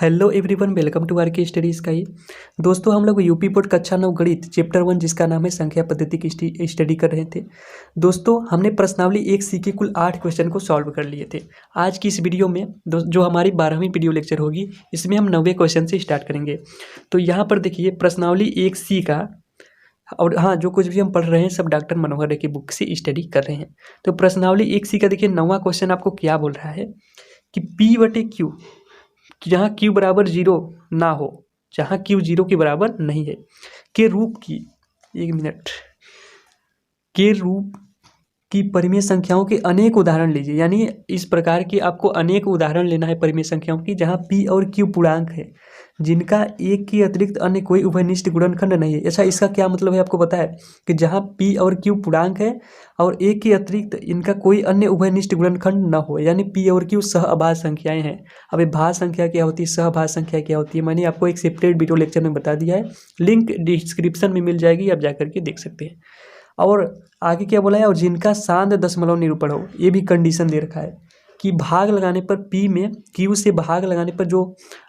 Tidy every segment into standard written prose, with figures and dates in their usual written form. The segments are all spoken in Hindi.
Hello everyone, welcome to R K study sky. दोस्तों, हम लोग यूपी बोर्ड कक्षा 9 गणित चैप्टर 1 जिसका नाम है संख्या पद्धति की स्टडी कर रहे थे। दोस्तों, हमने प्रश्नावली 1C के कुल 8 क्वेश्चन को सॉल्व कर लिए थे। आज की इस वीडियो में जो हमारी 12वीं वीडियो लेक्चर होगी, इसमें हम 9वें क्वेश्चन से स्टार्ट करेंगे। तो यहाँ पर देखिए प्रश्नावली 1C का, और हाँ, जो कुछ भी हम पढ़ रहे हैं सब डॉक्टर मनोहर रे की बुक से स्टडी कर रहे हैं। तो प्रश्नावली 1C का देखिए 9वां क्वेश्चन आपको क्या बोल रहा है कि P/Q जहाँ Q बराबर 0 ना हो, जहाँ Q 0 के बराबर नहीं है, के रूप की, एक मिनट, के रूप की परिमेय संख्याओं के अनेक उदाहरण लीजिए। यानी इस प्रकार की आपको अनेक उदाहरण लेना है परिमेय संख्याओं की जहाँ P और Q पूर्णांक है, जिनका एक के अतिरिक्त अन्य कोई उभयनिष्ठ गुणनखंड नहीं है। अच्छा, इसका क्या मतलब है आपको पता है कि जहाँ P और Q पूर्णांक है और एक के अतिरिक्त इनका कोई अन्य उभयनिष्ठ गुणनखंड न हो, यानी P और Q सहअभाज्य संख्याएं हैं। अब ये भाज्य संख्या क्या होती है, सहअभाज्य संख्या क्या होती है, मैंने आपको एक सेपरेट वीडियो लेक्चर में बता दिया है, लिंक डिस्क्रिप्शन में मिल जाएगी, आप जा करके देख सकते हैं। और आगे क्या बोला है, और जिनका शांत दशमलव निरूपण हो, ये भी कंडीशन दे रखा है कि भाग लगाने पर P में Q से भाग लगाने पर जो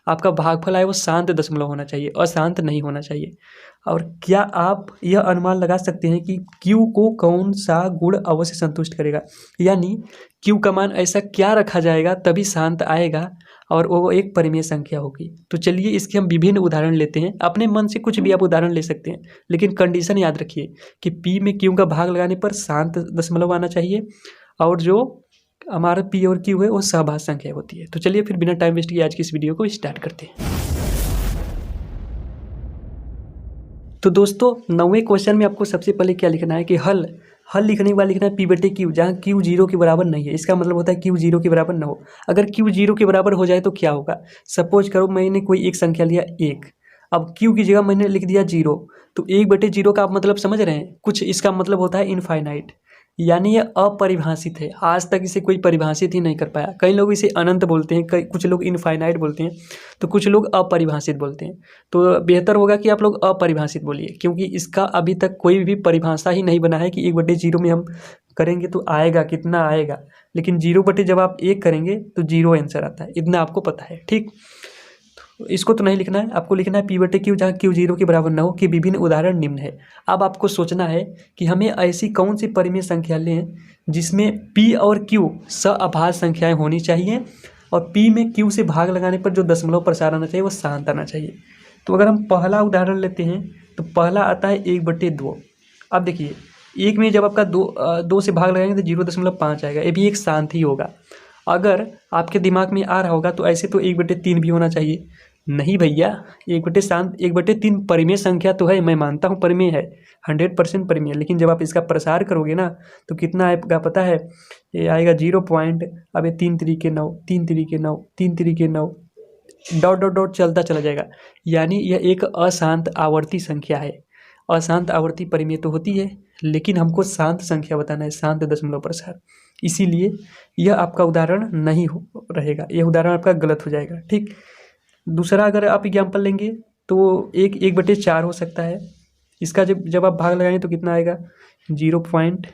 आपका भागफल आए वो शांत दशमलव होना चाहिए, अशांत नहीं होना चाहिए। और क्या आप यह अनुमान लगा सकते हैं कि Q को कौन सा गुण अवश्य संतुष्ट करेगा, यानी Q का मान ऐसा क्या रखा जाएगा तभी शांत आएगा और वो एक परिमेय संख्या होगी। तो चलिए इसके हम विभिन्न उदाहरण लेते हैं। अपने मन से कुछ भी आप उदाहरण ले सकते हैं, लेकिन कंडीशन याद रखिए कि P में Q का भाग लगाने पर शांत दशमलव आना चाहिए और जो हमारा P और Q है वो सहभाज्य संख्या होती है। तो चलिए फिर बिना टाइम वेस्ट किए आज की इस वीडियो को स्टार्ट करते हैं। तो दोस्तों, 9वें क्वेश्चन में आपको सबसे पहले क्या लिखना है कि हल लिखने के बाद लिखना है P/Q जहाँ Q 0 के बराबर नहीं है। इसका मतलब होता है Q 0 के बराबर ना हो। अगर Q 0 के बराबर हो जाए तो क्या होगा, सपोज करो मैंने कोई एक संख्या लिया 1, अब Q की जगह मैंने लिख दिया 0, तो 1/0 का आप मतलब समझ रहे हैं, कुछ इसका मतलब होता है इनफाइनाइट, यानी ये अपरिभाषित है। आज तक इसे कोई परिभाषित ही नहीं कर पाया। कई लोग इसे अनंत बोलते हैं, कुछ लोग इनफाइनाइट बोलते हैं, तो कुछ लोग अपरिभाषित बोलते हैं। तो बेहतर होगा कि आप लोग अपरिभाषित बोलिए, क्योंकि इसका अभी तक कोई भी परिभाषा ही नहीं बना है कि 1/0 में हम करेंगे तो आएगा कितना आएगा, लेकिन 0 जब आप 1 करेंगे तो 0 आंसर आता है, इतना आपको पता है। ठीक, इसको तो नहीं लिखना है, आपको लिखना है P/Q जहाँ Q 0 के बराबर ना हो कि विभिन्न उदाहरण निम्न है। अब आपको सोचना है कि हमें ऐसी कौन सी परिमेय संख्या लें जिसमें P और Q सहअभाज्य संख्याएं होनी चाहिए और P में Q से भाग लगाने पर जो दशमलव प्रसार आना चाहिए वो शांत आना चाहिए। तो अगर हम पहला उदाहरण लेते हैं तो पहला आता है 1/2। अब देखिए, एक में जब आपका दो से भाग लगाएंगे तो 0.5 आएगा, ये भी एक शांत ही होगा। अगर आपके दिमाग में आ रहा होगा तो ऐसे तो 1/3 भी होना चाहिए। नहीं भैया, 1/3 परिमेय संख्या तो है, मैं मानता हूँ परिमेय है, 100% परिमेय, लेकिन जब आप इसका प्रसार करोगे ना तो कितना आएगा पता है, ये आएगा 0 पॉइंट, अब ये 3 3 के 9, 3 3 के 9, 3 3 के 9, डॉट डॉट डॉट चलता चला जाएगा, यानी यह एक अशांत आवर्ती संख्या है। अशांत आवर्ती परिमेय तो होती है, लेकिन हमको शांत संख्या बताना है, शांत दशमलव प्रसार, इसीलिए यह आपका उदाहरण नहीं रहेगा, यह उदाहरण आपका गलत हो जाएगा। ठीक, दूसरा अगर आप एग्जाम्पल लेंगे तो 1/4 हो सकता है। इसका जब आप भाग लगाएंगे तो कितना आएगा, 0 पॉइंट,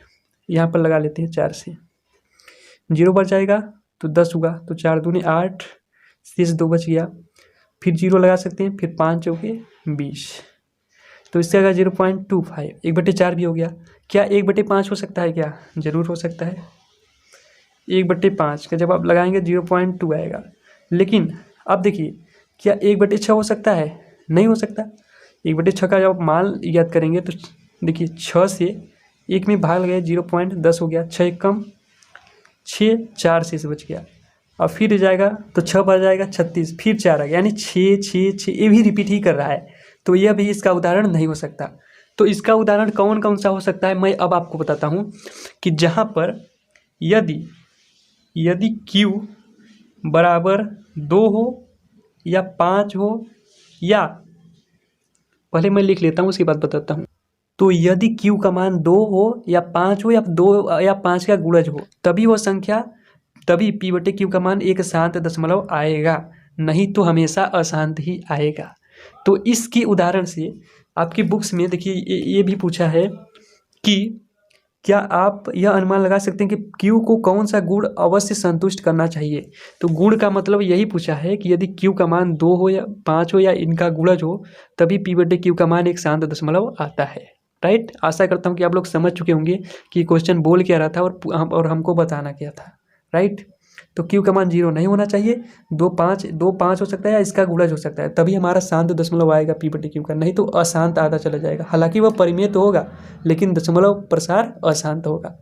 यहाँ पर लगा लेते हैं 4 से, 0 बच जाएगा तो 10 हुआ, तो 4 दूनी 8, शेष 2 बच गया, फिर 0 लगा सकते हैं, फिर 5 चौके 20, तो इससे आएगा 0.25, 1/4 भी हो गया। क्या 1/5 हो सकता है क्या, जरूर हो सकता है। 1/5 का जब आप लगाएंगे 0.2 आएगा, लेकिन अब देखिए क्या 1/6 हो सकता है, नहीं हो सकता। 1/6 का जब आप मान याद करेंगे तो देखिए 6 से 1 में भाग लगाए 0.10 हो गया, 6 एक कम 6, 4 से बच गया, और फिर जाएगा तो 6 बढ़ जाएगा 36, फिर 4 आ गया, यानी 6 6 6, ये भी रिपीट ही कर रहा है, तो यह भी इसका उदाहरण नहीं हो सकता। तो इसका उदाहरण कौन कौन सा हो सकता है, मैं अब आपको बताता हूँ कि जहाँ पर यदि Q बराबर 2 हो या 5 हो, या पहले मैं लिख लेता हूँ उसके बाद बताता हूँ। तो यदि Q का मान 2 हो या 5 हो या 2 या 5 का गुणज हो, तभी वो संख्या, तभी P/Q का मान एक शांत दशमलव आएगा, नहीं तो हमेशा अशांत ही आएगा। तो इसके उदाहरण से आपकी बुक्स में देखिए ये भी पूछा है कि क्या आप यह अनुमान लगा सकते हैं कि Q को कौन सा गुण अवश्य संतुष्ट करना चाहिए? तो गुण का मतलब यही पूछा है कि यदि Q का मान 2 हो या 5 हो या इनका गुणज हो, तभी P/Q का मान एक शांत दशमलव आता है। राइट, आशा करता हूँ कि आप लोग समझ चुके होंगे कि क्वेश्चन बोल क्या रहा था और हमको बताना क्या था। राइट, तो Q का मान 0 नहीं होना चाहिए, 2 5 हो सकता है या इसका गुणज हो सकता है, तभी हमारा शांत दशमलव आएगा P/Q का, नहीं तो अशांत आधा चला जाएगा। हालांकि वह परिमेय तो होगा लेकिन दशमलव प्रसार अशांत होगा।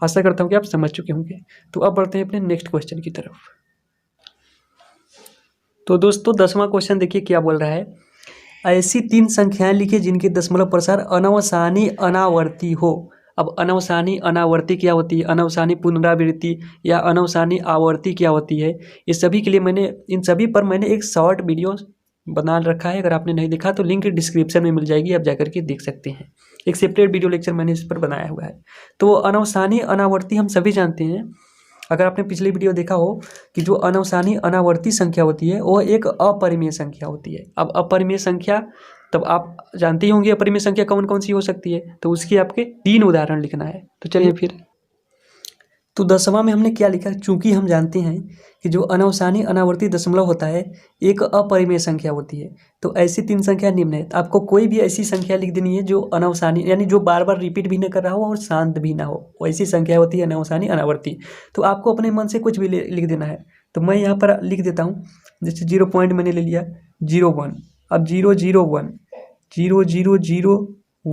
आशा करता हूँ कि आप समझ चुके होंगे। तो अब बढ़ते हैं अपने नेक्स्ट क्वेश्चन की तरफ। तो दोस्तों 10वां क्वेश्चन देखिए क्या बोल रहा है। ऐसी 3 संख्याएं लिखिए जिनके दशमलव प्रसार अनवसानी अनावर्ती हो। अब अनवसानी अनावर्ती क्या होती है, अनवसानी पुनरावृत्ति या अनवसानी आवर्ती क्या होती है, इस सभी के लिए इन सभी पर मैंने एक शॉर्ट वीडियो बना रखा है। अगर आपने नहीं देखा तो लिंक डिस्क्रिप्शन में मिल जाएगी, आप जाकर के देख सकते हैं। एक सेपरेट वीडियो लेक्चर मैंने इस पर बनाया हुआ है। तो अनवसानी अनावर्ती हम सभी जानते हैं। अगर आपने पिछली वीडियो देखा हो कि जो अनवसानी अनावर्ती संख्या होती है वो एक अपरिमेय संख्या होती है। अब अपरिमेय संख्या, तब आप जानते ही होंगे अपरिमेय संख्या कौन कौन सी हो सकती है, तो उसकी आपके 3 उदाहरण लिखना है। तो चलिए फिर, तो 10वां में हमने क्या लिखा, चूंकि हम जानते हैं कि जो अनवसानी अनावर्ती दशमलव होता है एक अपरिमेय संख्या होती है, तो ऐसी 3 संख्या निम्न है। तो आपको कोई भी ऐसी संख्या लिख देनी है जो अनवसानी यानी जो बार बार रिपीट भी न कर रहा हो और शांत भी ना हो, वैसी संख्या होती है अनवसानी अनावर्ती। तो आपको अपने मन से कुछ भी लिख देना है। तो मैं यहाँ पर लिख देता हूँ, जैसे 0 पॉइंट मैंने ले लिया 0 1, अब 0 0 1 0 0 0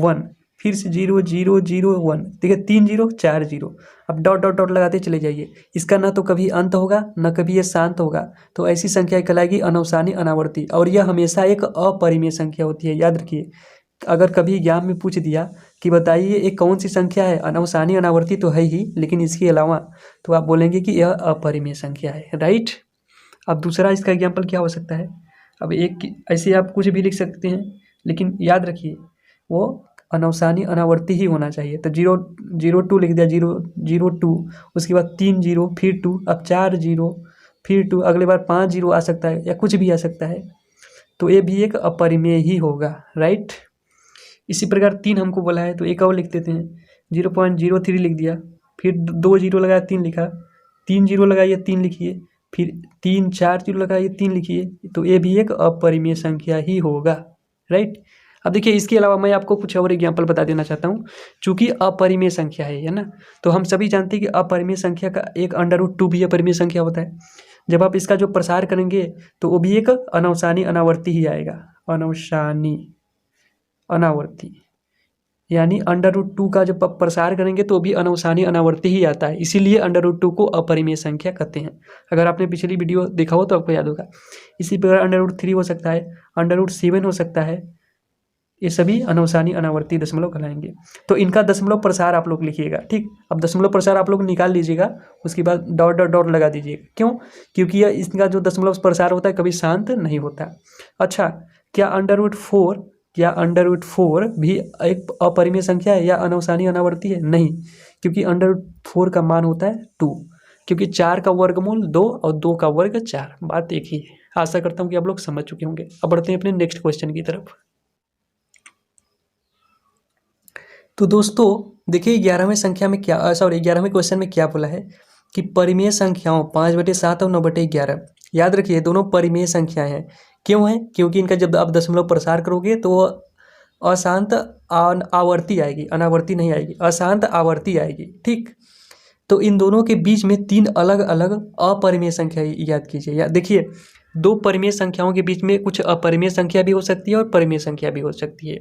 1, फिर से 0 0 0 1, देखिए 3 0 4 0। अब डॉट डॉट डॉट लगाते चले जाइए। इसका ना तो कभी अंत होगा न कभी ये शांत होगा, तो ऐसी संख्या कहलाएगी अनवसानी अनावर्ती, और यह हमेशा एक अपरिमेय संख्या होती है। याद रखिए, अगर कभी एग्जाम में पूछ दिया कि बताइए एक कौन सी संख्या है अनवसानी अनावर्ती, तो है ही, लेकिन इसके अलावा तो आप बोलेंगे कि यह अपरिमेय संख्या है। राइट, अब दूसरा इसका एग्जाम्पल क्या हो सकता है। अब एक ऐसे आप कुछ भी लिख सकते हैं, लेकिन याद रखिए वो अनवसानी अनावर्ती ही होना चाहिए। तो 0 0 2 लिख दिया, 0 0 2, उसके बाद 3 0 फिर 2, अब 4 0 फिर 2, अगले बार 5 0 आ सकता है या कुछ भी आ सकता है, तो ये भी एक अपरिमेय ही होगा। राइट, इसी प्रकार 3 हमको बोला है तो एक और लिख देते हैं, 0.03 लिख दिया, फिर 2 0 लगाया 3 लिखा, 3 0 लगाइए 3 लिखिए, फिर 3 4 0 लगाइए 3 लिखिए, तो ये भी एक अपरिमेय संख्या ही होगा। राइट, अब देखिए इसके अलावा मैं आपको कुछ और एग्जाम्पल बता देना चाहता हूँ। चूंकि अपरिमेय संख्या है ना, तो हम सभी जानते हैं कि अपरिमेय संख्या का एक √2 भी अपरिमेय संख्या होता है। जब आप इसका जो प्रसार करेंगे तो वो भी एक अनवसानी अनावर्ती ही आएगा, अनवसानी अनावर्ती, यानी √2 का जब आप प्रसार करेंगे तो भी अनवसानी अनावर्ती ही आता है, इसीलिए √2 को अपरिमेय संख्या कहते हैं। अगर आपने पिछली वीडियो देखा हो तो आपको याद होगा। इसी प्रकार √3 हो सकता है, √7 हो सकता है, ये सभी अनवसानी अनावर्ती दशमलव कहलाएंगे। तो इनका दशमलव प्रसार आप लोग लिखिएगा। ठीक, अब दशमलव प्रसार आप लोग निकाल लीजिएगा, उसके बाद डॉट डॉट डॉट लगा दीजिएगा। क्यों? क्योंकि यह इसका जो दशमलव प्रसार होता है कभी शांत नहीं होता। अच्छा, क्या √4 भी एक अपरिमेय संख्या है या अनवसानी अनावर्ती है? नहीं, क्योंकि √4 का मान होता है 2, क्योंकि 4 का वर्गमूल 2 और 2 का वर्ग 4, बात एक ही है। आशा करता हूँ कि आप लोग समझ चुके होंगे। अब बढ़ते हैं अपने नेक्स्ट क्वेश्चन की तरफ। तो दोस्तों देखिए 11वें क्वेश्चन में क्या बोला है कि परिमेय संख्याओं 5/7 और 9/11, याद रखिए दोनों परिमेय संख्याएं हैं। क्यों है? क्योंकि इनका जब आप दशमलव प्रसार करोगे तो अशांत आवर्ती आएगी, अनावर्ती नहीं आएगी, अशांत आवर्ती आएगी। ठीक, तो इन दोनों के बीच में 3 अलग अलग अपरिमेय संख्या याद कीजिए। या देखिए, 2 परिमेय संख्याओं के बीच में कुछ अपरिमेय संख्या भी हो सकती है और परिमेय संख्या भी हो सकती है।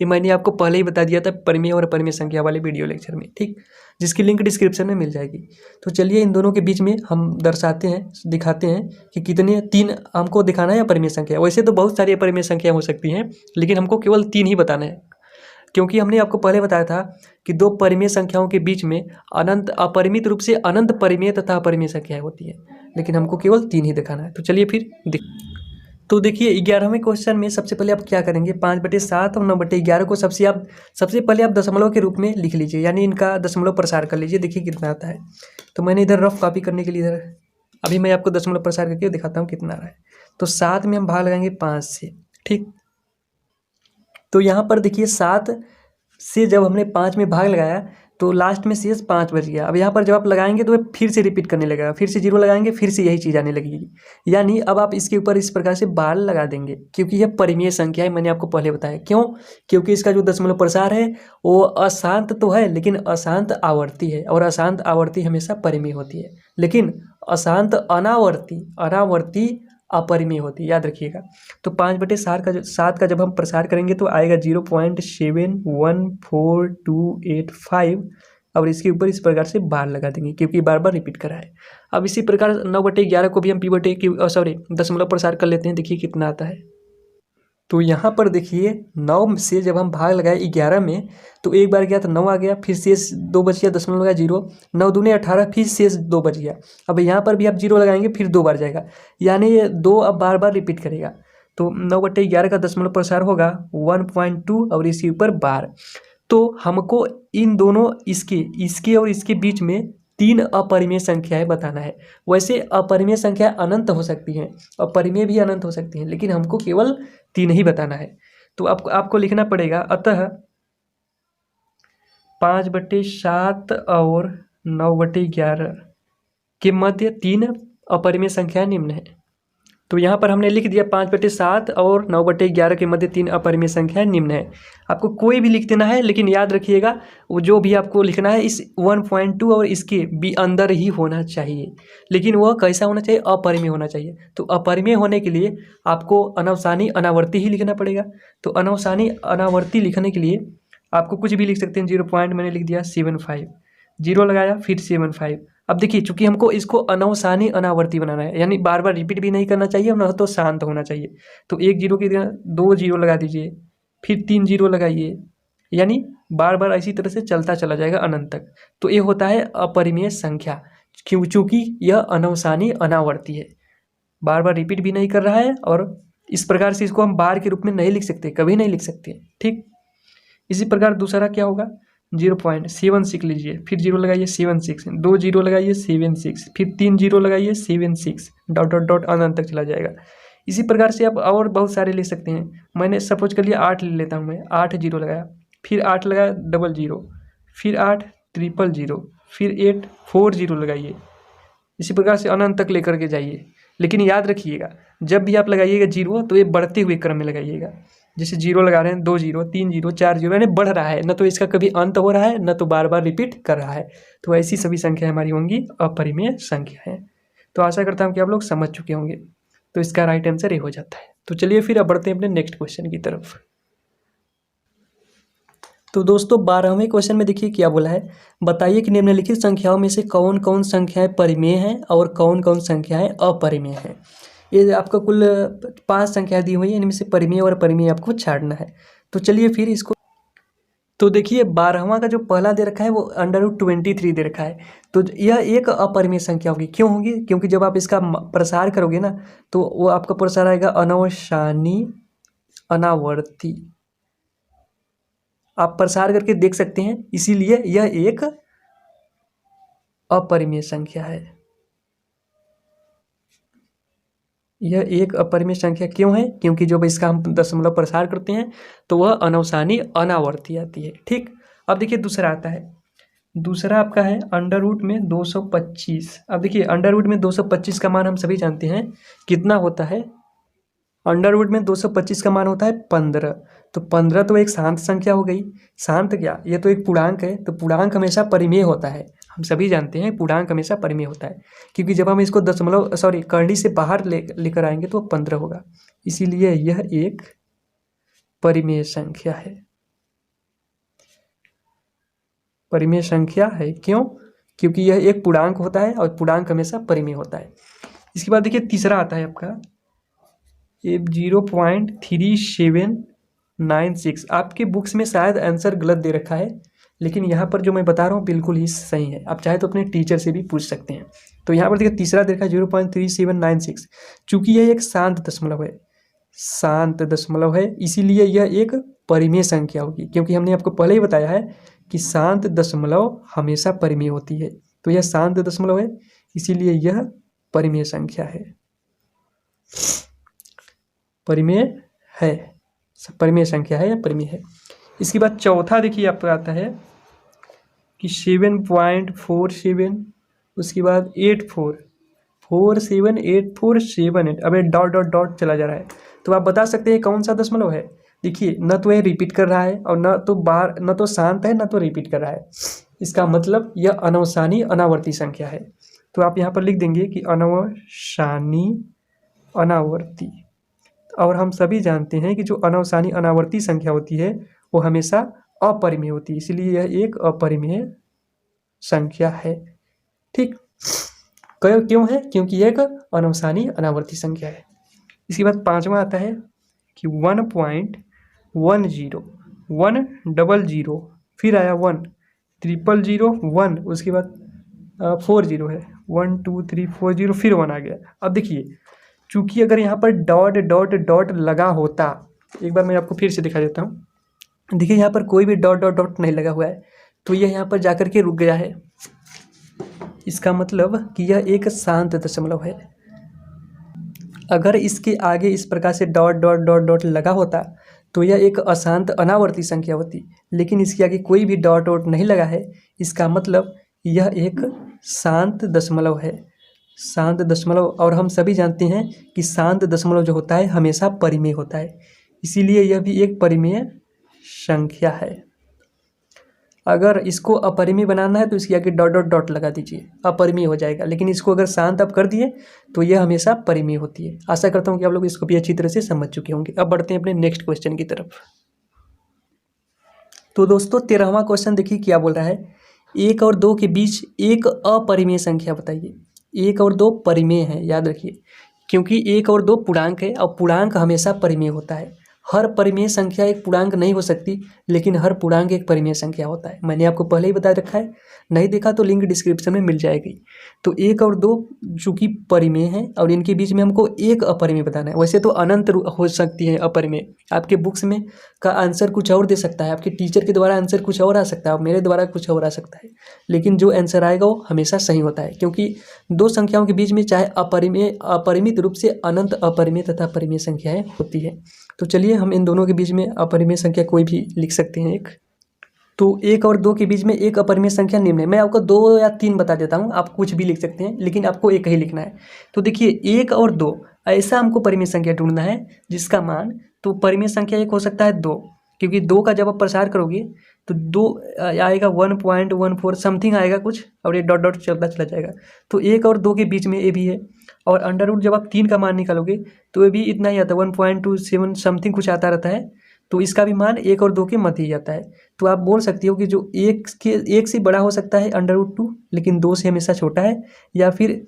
ये मैंने आपको पहले ही बता दिया था परिमेय और अपरिमेय संख्या वाले वीडियो लेक्चर में, ठीक, जिसकी लिंक डिस्क्रिप्शन में मिल जाएगी। तो चलिए इन दोनों के बीच में हम दिखाते हैं कि कितने 3 हमको दिखाना है अपरिमेय संख्या। वैसे तो बहुत सारी अपरिमेय संख्या हो सकती हैं, लेकिन हमको केवल 3 ही बताना है, क्योंकि हमने आपको पहले बताया था कि 2 परिमेय संख्याओं के बीच में अपरिमित रूप से अनंत परिमेय तथा अपरिमेय संख्याएं होती है, लेकिन हमको केवल 3 ही दिखाना है। तो चलिए फिर तो देखिए 11वें क्वेश्चन में सबसे पहले आप क्या करेंगे, 5/7 और 9/11 को सबसे पहले आप दशमलव के रूप में लिख लीजिए, यानी इनका दशमलव प्रसार कर लीजिए। देखिए कितना आता है। तो मैंने इधर रफ कॉपी करने के लिए इधर अभी मैं आपको दशमलव प्रसार करके दिखाता हूँ कितना आ रहा है। तो 7 में हम भाग लगाएंगे 5 से। ठीक, तो यहाँ पर देखिए 7 से जब हमने 5 में भाग लगाया तो लास्ट में शेष 5 बच गया। अब यहाँ पर जब आप लगाएंगे तो फिर से रिपीट करने लगेगा, फिर से 0 लगाएंगे, फिर से यही चीज़ आने लगेगी। यानी अब आप इसके ऊपर इस प्रकार से बार लगा देंगे, क्योंकि यह परिमेय संख्या है, मैंने आपको पहले बताया। क्यों? क्योंकि इसका जो दशमलव प्रसार है वो अशांत तो है, लेकिन अशांत आवर्ती है, और अशांत आवर्ती हमेशा परिमेय होती है, लेकिन अशांत अनावर्ती अपरिमेय होती है, याद रखिएगा। तो 5/7 का जब हम प्रसार करेंगे तो आएगा 0.714285, और इसके ऊपर इस प्रकार से बार लगा देंगे, क्योंकि बार बार रिपीट करा है। अब इसी प्रकार 9/11 को भी हम दशमलव प्रसार कर लेते हैं। देखिए कितना आता है। तो यहाँ पर देखिए 9 से जब हम भाग लगाए 11 में, तो एक बार गया तो 9 आ गया, फिर शेष 2 बच गया, दशमलव लगा 0, 9 दूने 18, फिर शेष 2 बच गया। अब यहाँ पर भी आप 0 लगाएंगे, फिर 2 बार जाएगा, यानी ये 2 अब बार बार रिपीट करेगा। तो 9/11 का दशमलव प्रसार होगा 1.2 और इसके ऊपर बार। तो हमको इन दोनों इसके और इसके बीच में 3 अपरिमेय संख्याएं बताना है। वैसे अपरिमेय संख्या अनंत हो सकती हैं, अपरिमेय भी अनंत हो सकती हैं, लेकिन हमको केवल 3 ही बताना है। तो आपको लिखना पड़ेगा, अतः 5/7 और 9/11 के मध्य 3 अपरिमेय संख्याएं निम्न है। तो यहाँ पर हमने लिख दिया 5/7 और 9/11 के मध्य 3 अपरिमेय संख्याएं निम्न है। आपको कोई भी लिख देना है, लेकिन याद रखिएगा वो जो भी आपको लिखना है इस 1.2 और इसके भी अंदर ही होना चाहिए, लेकिन वह कैसा होना चाहिए? अपरिमेय होना चाहिए। तो अपरिमेय होने के लिए आपको अनवसानी अनावर्ती ही लिखना पड़ेगा। तो अनवसानी अनावर्ती लिखने के लिए आपको कुछ भी लिख सकते हैं। 0 पॉइंट मैंने लिख दिया 75, 0 लगाया, फिर 75। अब देखिए, चूंकि हमको इसको अनवसानी अनावर्ती बनाना है, यानी बार बार रिपीट भी नहीं करना चाहिए और न तो शांत होना चाहिए। तो 1 0 की जगह 2 0 लगा दीजिए, फिर 3 0 लगाइए, यानी बार बार इसी तरह से चलता चला जाएगा अनंत तक। तो ये होता है अपरिमेय संख्या, चूंकि यह अनवसानी अनावर्ती है, बार बार रिपीट भी नहीं कर रहा है, और इस प्रकार से इसको हम बार के रूप में नहीं लिख सकते, कभी नहीं लिख सकते। ठीक, इसी प्रकार दूसरा क्या होगा? 0.76 लीजिए, फिर 0 लगाइए 76, 2 0 लगाइए 76, फिर 3 0 लगाइए 76, डॉट डॉट डॉट अनंत तक चला जाएगा। इसी प्रकार से आप और बहुत सारे ले सकते हैं। मैंने सपोज कर लिया 8 ले लेता हूँ मैं, 8 0 लगाया, फिर 8 लगाया 00, फिर 8 000, फिर 8 4 0 लगाइए। इसी प्रकार से अनंत तक लेकर के जाइए। लेकिन याद रखिएगा, जब भी आप लगाइएगा 0 तो ये बढ़ते हुए क्रम में लगाइएगा। जैसे 0 लगा रहे हैं, 2 0, 3 0, 4 0, यानी बढ़ रहा है, न तो इसका कभी अंत हो रहा है, न तो बार बार रिपीट कर रहा है। तो ऐसी सभी संख्या हमारी होंगी अपरिमेय संख्या है। तो आशा करता हूँ कि आप लोग समझ चुके होंगे। तो इसका राइट आंसर ये हो जाता है। तो चलिए फिर अब बढ़ते हैं अपने नेक्स्ट क्वेश्चन की तरफ। तो दोस्तों 12वें क्वेश्चन में देखिए क्या बोला है, बताइए कि निम्नलिखित संख्याओं में से कौन कौन संख्याएं परिमेय हैं और कौन कौन संख्याएं अपरिमेय हैं। ये आपका कुल 5 संख्या दी हुई है, इनमें से परिमेय और अपरिमेय आपको छाड़ना है। तो चलिए फिर इसको, तो देखिए 12वां का जो पहला दे रखा है वो √23 दे रखा है। तो यह एक अपरिमेय संख्या होगी। क्यों होगी? क्योंकि जब आप इसका प्रसार करोगे ना, तो वो आपका प्रसार आएगा अनवसानी अनावर्ती। आप प्रसार करके देख सकते हैं, इसीलिए यह एक अपरिमेय संख्या है। यह एक अपरिमेय संख्या क्यों है? क्योंकि जब इसका हम दशमलव प्रसार करते हैं तो वह अनवसानी अनावर्ती आती है। ठीक, अब देखिए दूसरा आता है। दूसरा आपका है √225। अब देखिए √225 का मान हम सभी जानते हैं कितना होता है। √225 का मान होता है 15। तो 15 तो एक शांत संख्या हो गई। शांत क्या, ये तो एक पूर्णांक है। तो पूर्णांक हमेशा परिमेय होता है, हम सभी जानते हैं पूर्णांक हमेशा परिमेय होता है, क्योंकि जब हम इसको करनी से बाहर लेकर आएंगे तो 15 होगा। इसीलिए यह एक परिमेय संख्या है। परिमेय संख्या है क्यों? क्योंकि यह एक पूर्णांक होता है और पूर्णांक हमेशा परिमेय होता है। इसके बाद देखिए तीसरा आता है आपका 0.3796। आपके बुक्स में शायद आंसर गलत दे रखा है, लेकिन यहाँ पर जो मैं बता रहा हूँ बिल्कुल ही सही है। आप चाहे तो अपने टीचर से भी पूछ सकते हैं। तो यहाँ पर देखिए तीसरा दे रखा है 0.3796। चूँकि यह एक शांत दशमलव है, इसीलिए यह एक परिमेय संख्या होगी, क्योंकि हमने आपको पहले ही बताया है कि शांत दशमलव हमेशा परिमेय होती है। तो यह शांत दशमलव है, इसीलिए यह परिमेय संख्या है, परिमेय संख्या है या परिमेय है। इसके बाद चौथा देखिए आपका आता है कि 7.47, उसके बाद 84478478, अब ये डॉट डॉट डॉट चला जा रहा है। तो आप बता सकते हैं कौन सा दशमलव है। देखिए न तो ये रिपीट कर रहा है और न तो बाहर, न तो शांत है, न तो रिपीट कर रहा है। इसका मतलब यह अनवसानी अनावर्ती संख्या है। तो आप यहाँ पर लिख देंगे कि अनवसानी अनावर्ती। और हम सभी जानते हैं कि जो अनवसानी अनावर्ती संख्या होती है वो हमेशा अपरिमेय होती है, इसलिए यह एक अपरिमेय संख्या है। ठीक, क्यों है? क्योंकि यह एक अनवसानी अनावर्ती संख्या है। इसके बाद पांचवा आता है कि 1.10 100, फिर आया 1 000 1, उसके बाद 40 है, 1 2 3 4 0, फिर 1 आ गया। अब देखिए चूंकि अगर यहाँ पर डॉट डॉट डॉट लगा होता, एक बार मैं आपको फिर से दिखा देता हूँ। देखिए यहाँ पर कोई भी डॉट डॉट डॉट नहीं लगा हुआ है, तो यह यहाँ पर जाकर के रुक गया है। इसका मतलब कि यह एक शांत दशमलव है। अगर इसके आगे इस प्रकार से डॉट डॉट डॉट डॉट लगा होता तो यह एक अशांत अनावर्ती संख्या होती, लेकिन इसके आगे कोई भी डॉट डॉट नहीं लगा है। इसका मतलब यह एक शांत दशमलव है, शांत दशमलव। और हम सभी जानते हैं कि शांत दशमलव जो होता है हमेशा परिमेय होता है, इसीलिए यह भी एक परिमेय संख्या है। अगर इसको अपरिमेय बनाना है तो इसके आगे डॉट डॉट डॉट लगा दीजिए, अपरिमेय हो जाएगा। लेकिन इसको अगर शांत आप कर दिए तो यह हमेशा परिमेय होती है। आशा करता हूँ कि आप लोग इसको भी अच्छी तरह से समझ चुके होंगे। अब बढ़ते हैं अपने नेक्स्ट क्वेश्चन की तरफ। तो दोस्तों 13वां क्वेश्चन देखिए क्या बोल रहा है, 1 और 2 के बीच एक अपरिमेय संख्या बताइए। 1 और 2 परिमेय है, याद रखिए, क्योंकि 1 और 2 पूर्णांक है और पूर्णांक हमेशा परिमेय होता है। हर परिमेय संख्या एक पूर्णांक नहीं हो सकती, लेकिन हर पूर्णांक एक परिमेय संख्या होता है। मैंने आपको पहले ही बता रखा है, नहीं देखा तो लिंक डिस्क्रिप्शन में मिल जाएगी। तो 1 और 2 चूँकि परिमेय हैं और इनके बीच में हमको एक अपरिमेय बताना है। वैसे तो अनंत हो सकती है अपरिमेय, आपके बुक्स में का आंसर कुछ और दे सकता है, आपके टीचर के द्वारा आंसर कुछ और आ सकता है और मेरे द्वारा कुछ और आ सकता है, लेकिन जो आंसर आएगा वो हमेशा सही होता है। क्योंकि दो संख्याओं के बीच में चाहे अपरिमित रूप से अनंत अपरिमेय तथा परिमेय संख्याएं होती है। तो चलिए हम इन दोनों के बीच में अपरिमेय संख्या कोई भी लिख सकते हैं एक। तो 1 और 2 के बीच में एक अपरिमेय संख्या निम्न है। मैं आपको 2 या 3 बता देता हूँ, आप कुछ भी लिख सकते हैं, लेकिन आपको एक ही लिखना है। तो देखिए 1 और 2 ऐसा हमको परिमेय संख्या ढूंढना है जिसका मान, तो परिमेय संख्या एक हो सकता है 2, क्योंकि 2 का जब आप प्रसार करोगे तो 2 आएगा 1.14 समथिंग आएगा कुछ, और ये डॉट डॉट चलता चला जाएगा। तो 1 और 2 के बीच में ये भी है। और अंडर रूट जब आप 3 का मान निकालोगे तो ये भी इतना ही आता है, 1.27 समथिंग कुछ आता रहता है। तो इसका भी मान 1 और 2 के मध्य ही आता है। तो आप बोल सकती हो कि जो 1 से बड़ा हो सकता है अंडर रूट 2, लेकिन 2 से हमेशा छोटा है, या फिर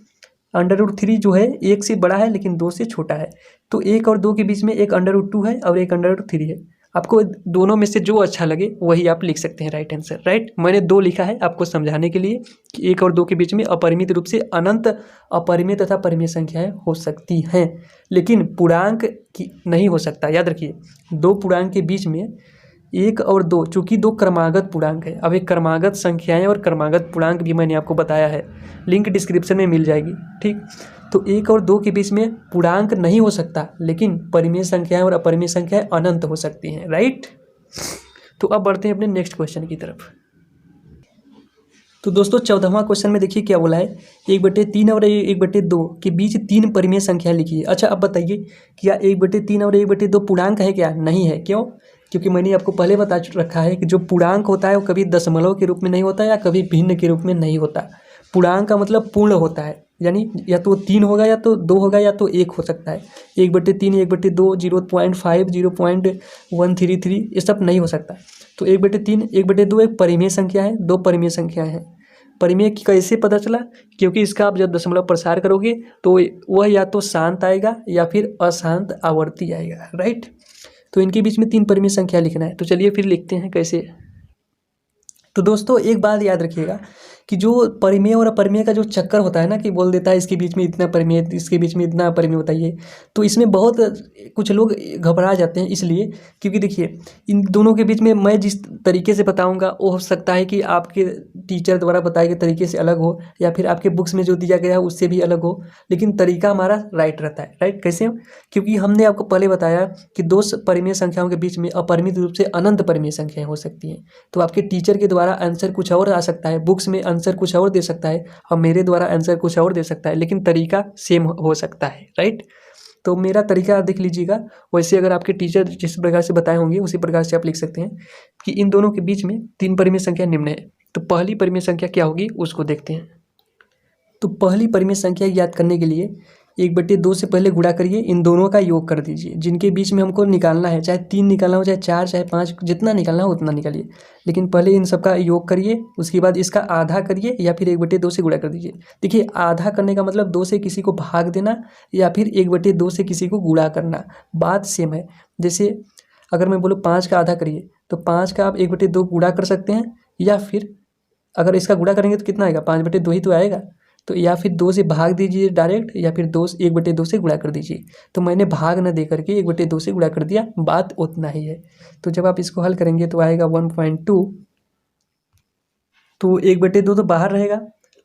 अंडर रूट 3 जो है 1 से बड़ा है लेकिन 2 से छोटा है। तो 1 और 2 के बीच में एक अंडर रूट 2 है और एक अंडर रूट 3 है। आपको दोनों में से जो अच्छा लगे वही आप लिख सकते हैं राइट आंसर। राइट, मैंने 2 लिखा है आपको समझाने के लिए कि 1 और 2 के बीच में अपरिमित रूप से अनंत अपरिमेय तथा परिमेय संख्याएं हो सकती हैं, लेकिन पूर्णांक की नहीं हो सकता। याद रखिए, 2 पूर्णांक के बीच में 1 और 2 चूँकि 2 क्रमागत पूर्णांक है। अब एक क्रमागत संख्याएं और क्रमागत पूर्णांक भी मैंने आपको बताया है, लिंक डिस्क्रिप्शन में मिल जाएगी। ठीक, तो 1 और 2 के बीच में पूर्णांक नहीं हो सकता, लेकिन परिमेय संख्याएं और अपरिमेय संख्याएं अनंत हो सकती हैं। राइट, तो अब बढ़ते हैं अपने नेक्स्ट क्वेश्चन की तरफ। तो दोस्तों 14वां क्वेश्चन में देखिए क्या बोला है, 1/3 और 1/2 के बीच 3 परिमेय संख्या लिखिए। अच्छा अब बताइए, क्या 1/3 और 1/2 पूर्णांक है क्या? नहीं है। क्यों? क्योंकि मैंने आपको पहले बता रखा है कि जो पूर्णांक होता है वो कभी दशमलव के रूप में नहीं होता या कभी भिन्न के रूप में नहीं होता। पूर्णांक का मतलब पूर्ण होता है, यानी या तो 3 होगा या तो 2 होगा या तो 1 हो सकता है। 1/3 1/2 0.5 0.133 ये सब नहीं हो सकता। तो 1/3 1/2 एक परिमेय संख्या है, 2 परिमेय संख्याएं हैं। परिमेय की कैसे पता चला? क्योंकि इसका आप जब दशमलव प्रसार करोगे तो वह या तो शांत आएगा या फिर अशांत आवर्ती आएगा। राइट, तो इनके बीच में 3 परिमेय संख्या लिखना है। तो चलिए फिर लिखते हैं कैसे। तो दोस्तों एक बात याद रखिएगा कि जो परिमेय और अपरिमेय का जो चक्कर होता है ना, कि बोल देता है इसके बीच में इतना परिमेय, इसके बीच में इतना अपरिमेय बताइए, तो इसमें बहुत कुछ लोग घबरा जाते हैं। इसलिए क्योंकि देखिए इन दोनों के बीच में मैं जिस तरीके से बताऊंगा वो हो सकता है कि आपके टीचर द्वारा बताए गए तरीके से अलग हो, या फिर आपके बुक्स में जो दिया गया है उससे भी अलग हो, लेकिन तरीका हमारा राइट रहता है। राइट कैसे? क्योंकि हमने आपको पहले बताया कि दो परिमेय संख्याओं के बीच में अपरिमित रूप से अनंत परिमेय संख्याएं हो सकती हैं। तो आपके टीचर के द्वारा आंसर कुछ और आ सकता है, बुक्स में आंसर कुछ और दे सकता है, और मेरे द्वारा आंसर कुछ और दे सकता है, लेकिन तरीका सेम हो सकता है। राइट, तो मेरा तरीका देख लीजिएगा। वैसे अगर आपके टीचर जिस प्रकार से बताए होंगे उसी प्रकार से आप लिख सकते हैं कि इन दोनों के बीच में 3 परिमेय संख्या निम्न है। तो पहली परिमेय संख्या क्या होगी उसको देखते हैं। तो पहली परिमेय संख्या याद करने के लिए 1/2 से पहले गुणा करिए, इन दोनों का योग कर दीजिए। जिनके बीच में हमको निकालना है, चाहे 3 निकालना हो, चाहे 4, चाहे 5, जितना निकालना हो उतना निकालिए, लेकिन पहले इन सबका योग करिए। उसके बाद इसका आधा करिए या फिर 1/2 से गुणा कर दीजिए। देखिए आधा करने का मतलब 2 से किसी को भाग देना या फिर 1/2 से किसी को गुणा करना, बात सेम है। जैसे अगर मैं बोलूँ 5 का आधा करिए, तो 5 का आप 1/2 गुणा कर सकते हैं, या फिर अगर इसका गुणा करेंगे तो कितना आएगा, 5/2 ही तो आएगा। तो या फिर 2 से भाग दीजिए डायरेक्ट, या फिर 1/2 से गुणा कर दीजिए। तो मैंने भाग न दे करके 1/2 से गुणा कर दिया, बात उतना ही है। तो जब आप इसको हल करेंगे तो आएगा 1.2। तो 1/2 तो बाहर रहेगा,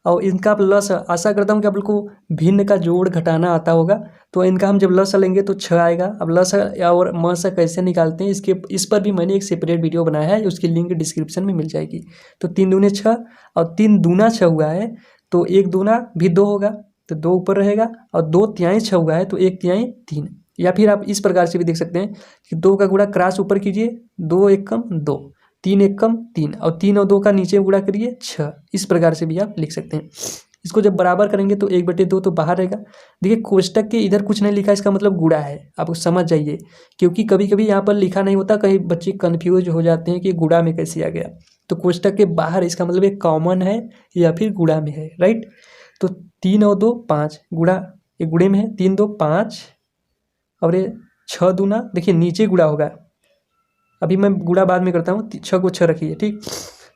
और इनका आप लस, आशा करता हूँ कि आप लोग को भिन्न का जोड़ घटाना आता होगा। तो इनका हम जब लस लेंगे तो 6 आएगा। अब लस और मस कैसे निकालते हैं इस पर भी मैंने एक सेपरेट वीडियो बनाया है, उसकी लिंक डिस्क्रिप्शन में मिल जाएगी। तो 3 दूने 6 और 3 दूना 6 हुआ है, तो 1 दूना भी 2 होगा, तो 2 ऊपर रहेगा, और 2 तिहाई 6 हुआ है, तो 1 तिहाई 3। या फिर आप इस प्रकार से भी देख सकते हैं कि 2 का गुणा क्रॉस ऊपर कीजिए, 2 1 कम 2, 3 1 कम 3, और 3 और 2 का नीचे गुणा करिए 6। इस प्रकार से भी आप लिख सकते हैं। इसको जब बराबर करेंगे तो 1/2 तो बाहर रहेगा। देखिए कोष्टक के इधर कुछ नहीं लिखा, इसका मतलब गुणा है, आप समझ जाइए, क्योंकि कभी कभी यहाँ पर लिखा नहीं होता, कहीं बच्चे कन्फ्यूज हो जाते हैं कि गुणा में कैसे आ गया। तो कोष्टक के बाहर इसका मतलब एक कॉमन है या फिर गुणा में है। राइट, तो 3 और 2 5 गुणा, ये गुणे में है, 3 2 5, और ये 6 दूना, देखिए नीचे गुणा होगा, अभी मैं गुणा बाद में करता हूँ, 6 को 6 रखिए। ठीक,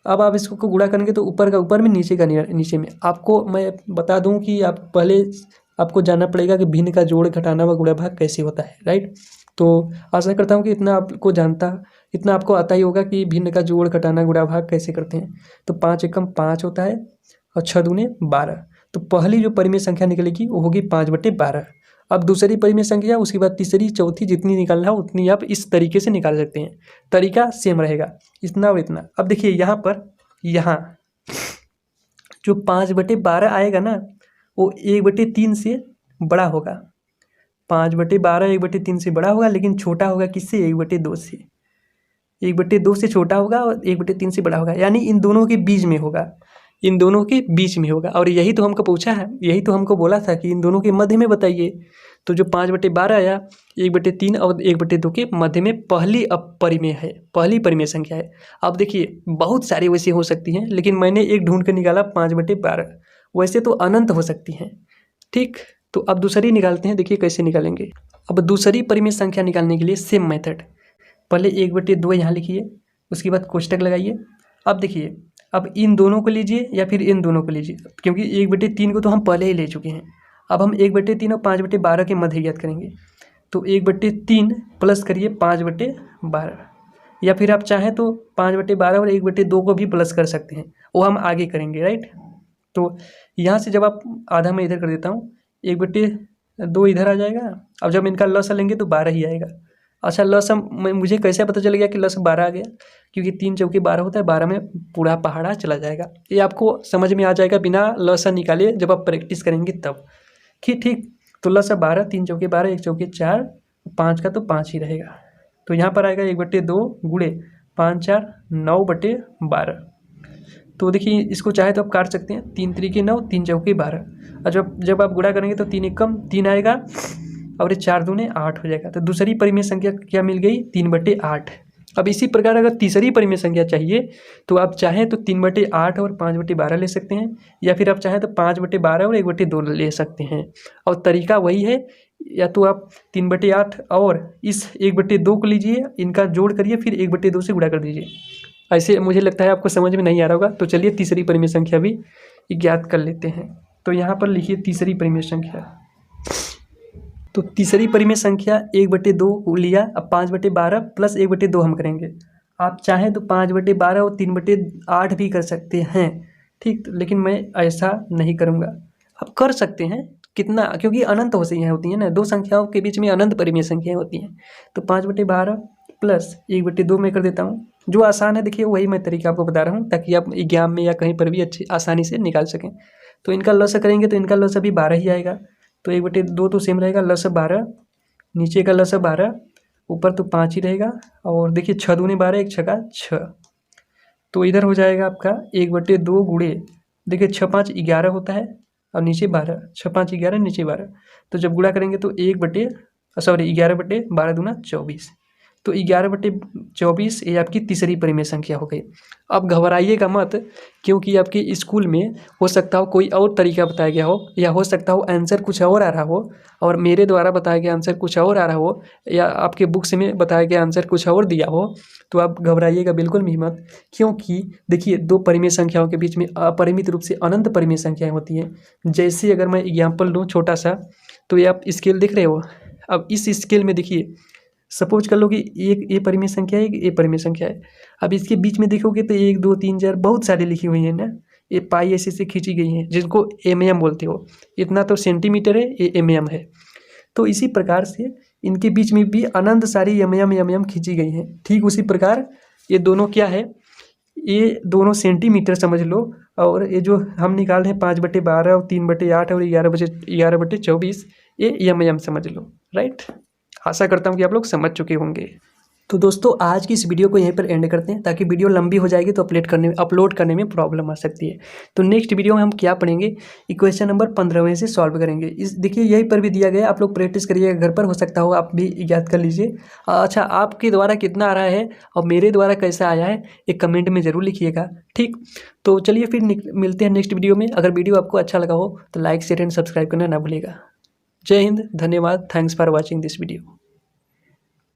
अब आप इसको गुणा करेंगे तो ऊपर का ऊपर में, नीचे का नीचे में। आपको मैं बता दूं कि आप पहले आपको जानना पड़ेगा कि भिन्न का जोड़ घटाना व गुणा भाग कैसे होता है। राइट, तो आशा करता हूँ कि इतना आपको आता ही होगा कि भिन्न का जोड़ घटाना गुणा भाग कैसे करते हैं। तो 5 एकम 5 होता है, और 6 दूने 12। तो पहली जो परिमेय संख्या निकलेगी वो होगी 5/12। अब दूसरी परिमेय संख्या, उसके बाद तीसरी, चौथी, जितनी निकालना हो उतनी आप इस तरीके से निकाल सकते हैं। तरीका सेम रहेगा, इतना और इतना। अब देखिए यहाँ जो 5/12 आएगा ना, वो 1/3 से बड़ा होगा। 5/12 1/3 से बड़ा होगा, लेकिन छोटा होगा किससे, 1/2 से। 1/2 से छोटा होगा और 1/3 से बड़ा होगा, यानी इन दोनों के बीच में होगा, इन दोनों के बीच में होगा। और यही तो हमको पूछा है, यही तो हमको बोला था कि इन दोनों के मध्य में बताइए। तो जो 5/12 आया, 1/3 और 1/2 के मध्य में पहली अपरिमेय है, पहली परिमेय संख्या है। अब देखिए बहुत सारी वैसे हो सकती हैं, लेकिन मैंने एक ढूंढ कर निकाला 5/12। वैसे तो अनंत हो सकती हैं। ठीक, तो अब दूसरी निकालते हैं, देखिए कैसे निकालेंगे। अब दूसरी परिमेय संख्या निकालने के लिए सेम मेथड, पहले 1/2 यहाँ लिखिए, उसके बाद कोष्टक लगाइए। अब देखिए, अब इन दोनों को लीजिए या फिर इन दोनों को लीजिए, क्योंकि 1/3 को तो हम पहले ही ले चुके हैं। अब हम 1/3 और 5/12 के मध्य ज्ञात करेंगे। तो 1/3 प्लस करिए 5/12, या फिर आप चाहें तो 5/12 और 1/2 को भी प्लस कर सकते हैं, वो हम आगे करेंगे। राइट, तो यहाँ से जब आप आधा मैं इधर कर देता हूँ, 1/2 इधर आ जाएगा। अब जब इनका लस लेंगे तो 12 ही आएगा। अच्छा, लसम मुझे कैसे पता चल गया कि लस 12 आ गया, क्योंकि 3 चौके 12 होता है, 12 में पूरा पहाड़ा चला जाएगा। ये आपको समझ में आ जाएगा बिना लसा निकाले, जब आप प्रैक्टिस करेंगे तब। ठीक, तो लसा 12, 3 चौके 12, 1 चौके 4, 5 का तो 5 ही रहेगा। तो यहाँ पर आएगा 1/2 गुणे 5 4 9/12। तो देखिए इसको चाहे तो आप काट सकते हैं, 3 त्रिके 9, 3 चौके 12, और जब आप गुणा करेंगे तो 3 एकम 3 आएगा, और ये 4 दूने 8 हो जाएगा। तो दूसरी परिमेय संख्या क्या मिल गई, 3/8। अब इसी प्रकार अगर तीसरी परिमेय संख्या चाहिए तो आप चाहें तो 3/8 और 5/12 ले सकते हैं, या फिर आप चाहें तो 5/12 और 1/2 ले सकते हैं। और तरीका वही है, या तो आप 3/8 और इस 1/2 को लीजिए, इनका जोड़ करिए, फिर 1/2 से गुणा कर दीजिए। ऐसे मुझे लगता है आपको समझ में नहीं आ रहा होगा। तो चलिए तीसरी परिमेय संख्या भी ज्ञात कर लेते हैं। तो यहाँ पर लिखिए तीसरी परिमेय संख्या। तो तीसरी परिमेय संख्या 1/2 लिया। अब 5/12 प्लस 1/2 हम करेंगे। आप चाहें तो 5/12 और 3/8 भी कर सकते हैं, ठीक। लेकिन मैं ऐसा नहीं करूँगा। आप कर सकते हैं कितना, क्योंकि अनंत संख्याएँ होती हैं ना, दो संख्याओं के बीच में अनंत परिमेय संख्याएँ होती हैं। तो 5/12 प्लस 1/2 मैं कर देता हूँ। जो आसान है देखिए वही मैं तरीका आपको बता रहा हूँ, ताकि आप एग्जाम में या कहीं पर भी अच्छी आसानी से निकाल सकें। तो इनका लसाअ करेंगे तो इनका लसाअ भी 12 ही आएगा। तो 1/2 तो सेम रहेगा, लसाअ 12, नीचे का लसाअ 12, ऊपर तो 5 ही रहेगा। और देखिए 6 दूनी 12, 1 छक्का 6। तो इधर हो जाएगा आपका 1/2 गुणे, देखिए 6 5 11 होता है और नीचे 12, 6 5 11 नीचे 12। तो जब गुणा करेंगे तो 11/12 दूना 24। तो 11/24 ये आपकी तीसरी परिमेय संख्या हो गई। अब घबराइएगा मत, क्योंकि आपके स्कूल में हो सकता हो कोई और तरीका बताया गया हो, या हो सकता हो आंसर कुछ और आ रहा हो और मेरे द्वारा बताया गया आंसर कुछ और आ रहा हो, या आपके बुक्स में बताया गया आंसर कुछ और दिया हो। तो आप घबराइएगा बिल्कुल भी मत, क्योंकि देखिए दो परिमेय संख्याओं के बीच में अपरिमित रूप से अनंत परिमेय संख्याएँ होती हैं। जैसे अगर मैं एग्जाम्पल दूँ छोटा सा, तो ये आप स्केल देख रहे हो। अब इस स्केल में देखिए, सपोज कर लो कि एक ए परिमेय संख्या है, एक ए परिमेय संख्या है। अब इसके बीच में देखोगे तो 1 2 3 4 बहुत सारी लिखी हुई है ना, ये पाई ऐसे खींची गई हैं, जिनको mm बोलते हो। इतना तो सेंटीमीटर है, ये mm है। तो इसी प्रकार से इनके बीच में भी अनंत सारी mm खींची गई हैं। ठीक उसी प्रकार ये दोनों क्या है, ये दोनों सेंटीमीटर समझ लो। और ये जो हम निकाल रहे हैं 5/12 और 3/8 और 11/24, ये mm समझ लो, राइट। आशा करता हूँ कि आप लोग समझ चुके होंगे। तो दोस्तों आज की इस वीडियो को यहीं पर एंड करते हैं, ताकि वीडियो लंबी हो जाएगी तो अपलोड करने में प्रॉब्लम आ सकती है। तो नेक्स्ट वीडियो में हम क्या पढ़ेंगे, इक्वेशन नंबर 15वें से सॉल्व करेंगे। इस देखिए यहीं पर भी दिया गया, आप लोग प्रैक्टिस करिएगा घर पर, हो सकता हो आप भी याद कर लीजिए। अच्छा, आपके द्वारा कितना आ रहा है और मेरे द्वारा कैसा आया है, एक कमेंट में ज़रूर लिखिएगा, ठीक। तो चलिए फिर मिलते हैं नेक्स्ट वीडियो में। अगर वीडियो आपको अच्छा लगा हो तो लाइक शेयर एंड सब्सक्राइब करना ना भूलिएगा। जय हिंद, धन्यवाद, thanks for watching this video.